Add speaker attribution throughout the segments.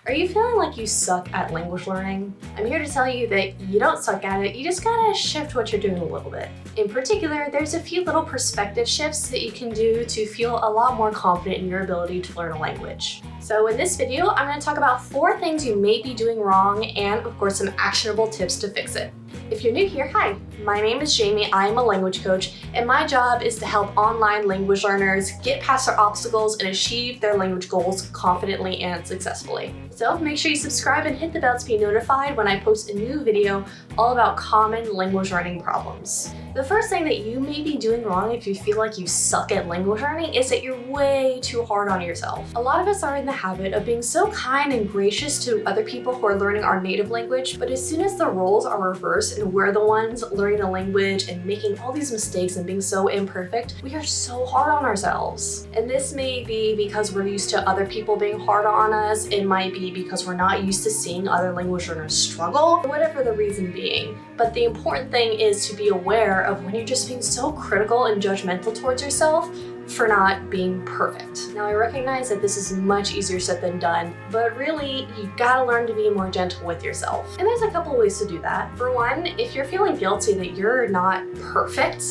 Speaker 1: Are you feeling like you suck at language learning? I'm here to tell you that you don't suck at it, you just gotta shift what you're doing a little bit. In particular, there's a few little perspective shifts that you can do to feel a lot more confident in your ability to learn a language. So in this video, I'm gonna talk about 4 things you may be doing wrong and of course some actionable tips to fix it. If you're new here, hi, my name is Jamie, I'm a language coach, and my job is to help online language learners get past their obstacles and achieve their language goals confidently and successfully. So make sure you subscribe and hit the bell to be notified when I post a new video all about common language learning problems. The first thing that you may be doing wrong if you feel like you suck at language learning is that you're way too hard on yourself. A lot of us are in the habit of being so kind and gracious to other people who are learning our native language, but as soon as the roles are reversed and we're the ones learning the language and making all these mistakes and being so imperfect, we are so hard on ourselves. And this may be because we're used to other people being hard on us. It might be because we're not used to seeing other language learners struggle, whatever the reason being. But the important thing is to be aware of when you're just being so critical and judgmental towards yourself for not being perfect. Now I recognize that this is much easier said than done, but really you gotta learn to be more gentle with yourself. And there's a couple ways to do that. For one, if you're feeling guilty that you're not perfect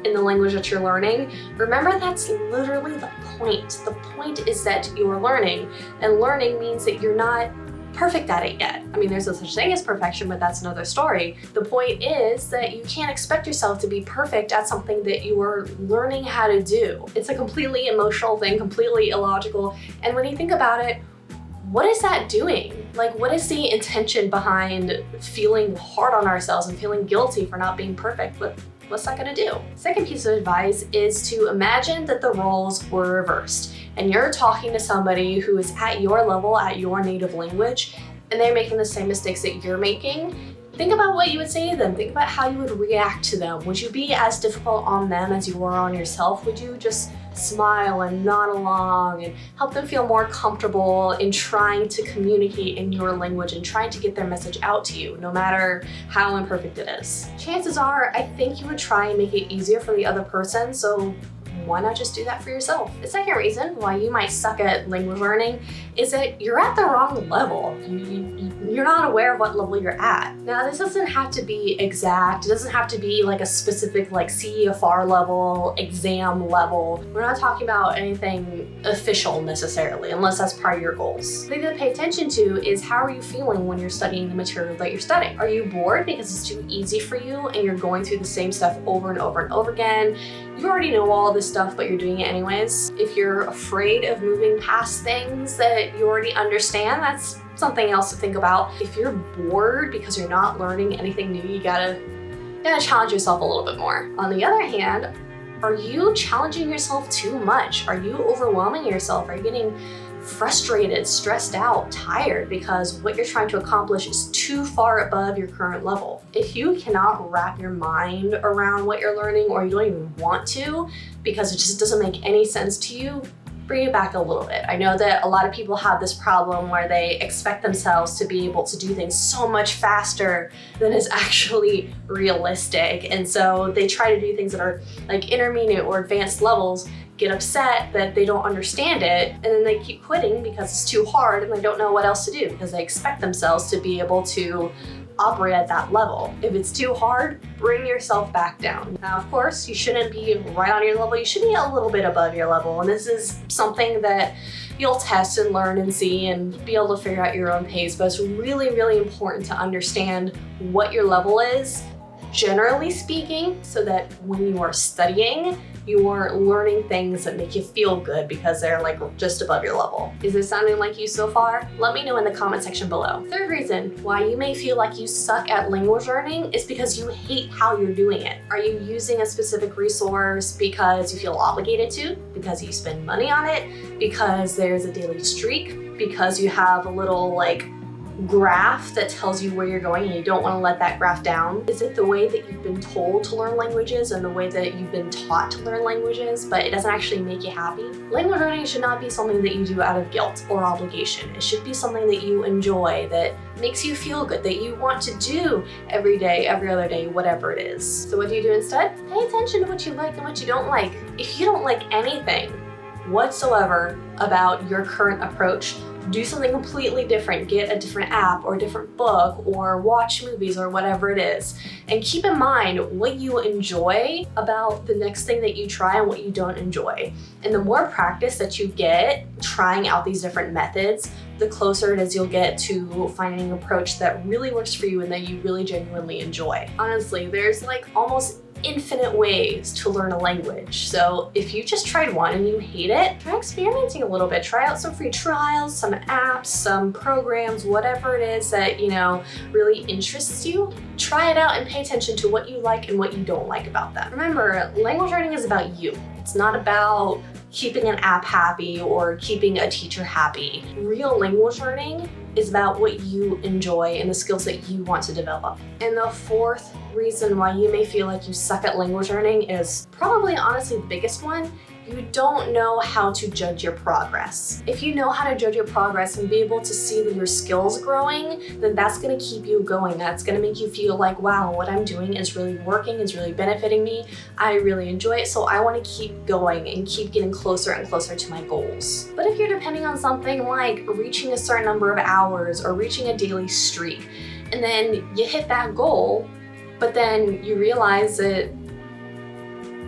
Speaker 1: in the language that you're learning, remember that's literally the point. The point is that you're learning, and learning means that you're not perfect at it yet. I mean, there's no such thing as perfection, but that's another story. The point is that you can't expect yourself to be perfect at something that you are learning how to do. It's a completely emotional thing, completely illogical. And when you think about it, what is that doing? Like, what is the intention behind feeling hard on ourselves and feeling guilty for not being perfect? What's that gonna do? Second piece of advice is to imagine that the roles were reversed and you're talking to somebody who is at your level, at your native language, and they're making the same mistakes that you're making. Think about what you would say to them. Think about how you would react to them. Would you be as difficult on them as you were on yourself? Would you just smile and nod along and help them feel more comfortable in trying to communicate in your language and trying to get their message out to you, no matter how imperfect it is? Chances are, I think you would try and make it easier for the other person, so why not just do that for yourself? The second reason why you might suck at language learning is that you're at the wrong level. You're not aware of what level you're at. Now, this doesn't have to be exact. It doesn't have to be like a specific like CEFR level, exam level. We're not talking about anything official necessarily, unless that's part of your goals. The thing to pay attention to is how are you feeling when you're studying the material that you're studying? Are you bored because it's too easy for you and you're going through the same stuff over and over and over again? You already know all this stuff, but you're doing it anyways. If you're afraid of moving past things that you already understand, that's something else to think about. If you're bored because you're not learning anything new, you gotta challenge yourself a little bit more. On the other hand, are you challenging yourself too much? Are you overwhelming yourself? Are you getting frustrated, stressed out, tired because what you're trying to accomplish is too far above your current level? If you cannot wrap your mind around what you're learning, or you don't even want to because it just doesn't make any sense to you, bring it back a little bit. I know that a lot of people have this problem where they expect themselves to be able to do things so much faster than is actually realistic. And so they try to do things that are like intermediate or advanced levels, get upset that they don't understand it, and then they keep quitting because it's too hard and they don't know what else to do because they expect themselves to be able to operate at that level. If it's too hard, bring yourself back down. Now, of course, you shouldn't be right on your level. You should be a little bit above your level. And this is something that you'll test and learn and see and be able to figure out your own pace. But it's really, really important to understand what your level is, generally speaking, so that when you are studying, you are learning things that make you feel good because they're like just above your level. Is this sounding like you so far? Let me know in the comment section below. Third reason why you may feel like you suck at language learning is because you hate how you're doing it. Are you using a specific resource because you feel obligated to? Because you spend money on it? Because there's a daily streak? Because you have a little like graph that tells you where you're going and you don't want to let that graph down? Is it the way that you've been told to learn languages and the way that you've been taught to learn languages, but it doesn't actually make you happy? Language learning should not be something that you do out of guilt or obligation. It should be something that you enjoy, that makes you feel good, that you want to do every day, every other day, whatever it is. So what do you do instead? Pay attention to what you like and what you don't like. If you don't like anything whatsoever about your current approach, Do something completely different. Get a different app or a different book or watch movies or whatever it is. And keep in mind what you enjoy about the next thing that you try and what you don't enjoy. And the more practice that you get trying out these different methods, the closer it is you'll get to finding an approach that really works for you and that you really genuinely enjoy. Honestly, there's like almost infinite ways to learn a language. So if you just tried one and you hate it, try experimenting a little bit. Try out some free trials, some apps, some programs, whatever it is that, really interests you. Try it out and pay attention to what you like and what you don't like about them. Remember, language learning is about you. It's not about keeping an app happy or keeping a teacher happy. Real language learning is about what you enjoy and the skills that you want to develop. And the fourth reason why you may feel like you suck at language learning is probably honestly the biggest one. You don't know how to judge your progress. If you know how to judge your progress and be able to see that your skills growing, then that's gonna keep you going. That's gonna make you feel like, wow, what I'm doing is really working, is really benefiting me. I really enjoy it, so I wanna keep going and keep getting closer and closer to my goals. But if you're depending on something like reaching a certain number of hours or reaching a daily streak, and then you hit that goal, but then you realize that,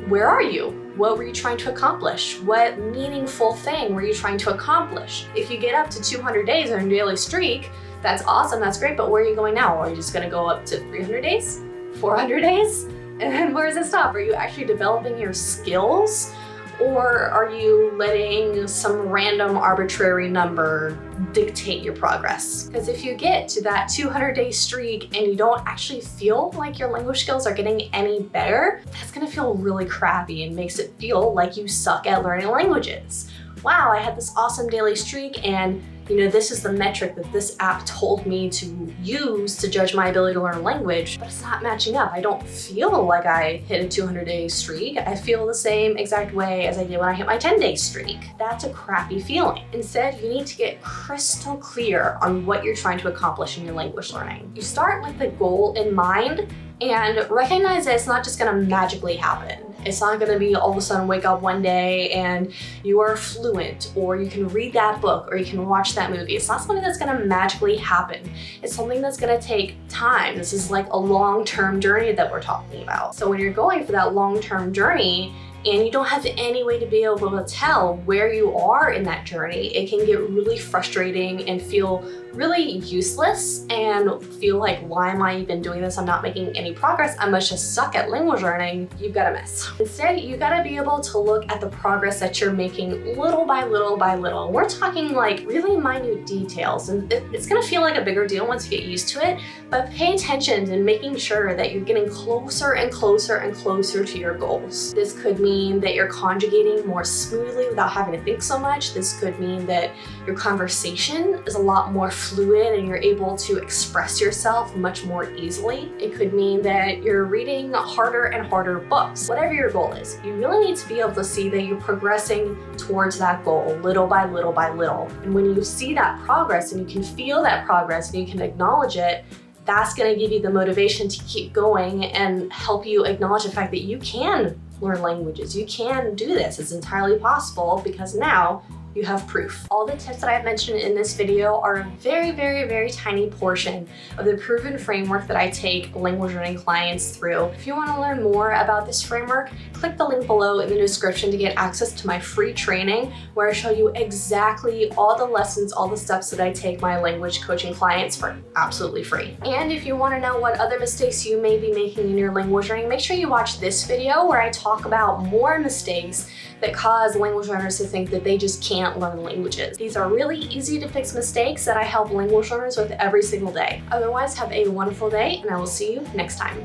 Speaker 1: where are you? What were you trying to accomplish? What meaningful thing were you trying to accomplish? If you get up to 200 days on a daily streak, that's awesome, that's great, but where are you going now? Are you just gonna go up to 300 days? 400 days? And then where does it stop? Are you actually developing your skills? Or are you letting some random arbitrary number dictate your progress? Because if you get to that 200-day streak and you don't actually feel like your language skills are getting any better, that's gonna feel really crappy and makes it feel like you suck at learning languages. Wow, I had this awesome daily streak and this is the metric that this app told me to use to judge my ability to learn a language, but it's not matching up. I don't feel like I hit a 200-day streak. I feel the same exact way as I did when I hit my 10-day streak. That's a crappy feeling. Instead, you need to get crystal clear on what you're trying to accomplish in your language learning. You start with the goal in mind and recognize that it's not just gonna magically happen. It's not gonna be all of a sudden wake up one day and you are fluent, or you can read that book, or you can watch that movie. It's not something that's gonna magically happen. It's something that's gonna take time. This is like a long-term journey that we're talking about. So when you're going for that long-term journey, and you don't have any way to be able to tell where you are in that journey, it can get really frustrating and feel really useless and feel like, why am I even doing this? I'm not making any progress. I must just suck at language learning. You've got a mess. Instead, you gotta be able to look at the progress that you're making little by little by little. We're talking like really minute details, and it's gonna feel like a bigger deal once you get used to it, but pay attention to making sure that you're getting closer and closer and closer to your goals. This could mean that you're conjugating more smoothly without having to think so much. This could mean that your conversation is a lot more fluid and you're able to express yourself much more easily. It could mean that you're reading harder and harder books. Whatever your goal is, you really need to be able to see that you're progressing towards that goal little by little by little. And when you see that progress and you can feel that progress and you can acknowledge it, that's going to give you the motivation to keep going and help you acknowledge the fact that you can learn languages. You can do this. It's entirely possible because now you have proof. All the tips that I've mentioned in this video are a very, very, very tiny portion of the proven framework that I take language learning clients through. If you want to learn more about this framework, click the link below in the description to get access to my free training where I show you exactly all the lessons, all the steps that I take my language coaching clients for absolutely free. And if you want to know what other mistakes you may be making in your language learning, make sure you watch this video where I talk about more mistakes that cause language learners to think that they just can't learn languages. These are really easy to fix mistakes that I help language learners with every single day. Otherwise, have a wonderful day and I will see you next time.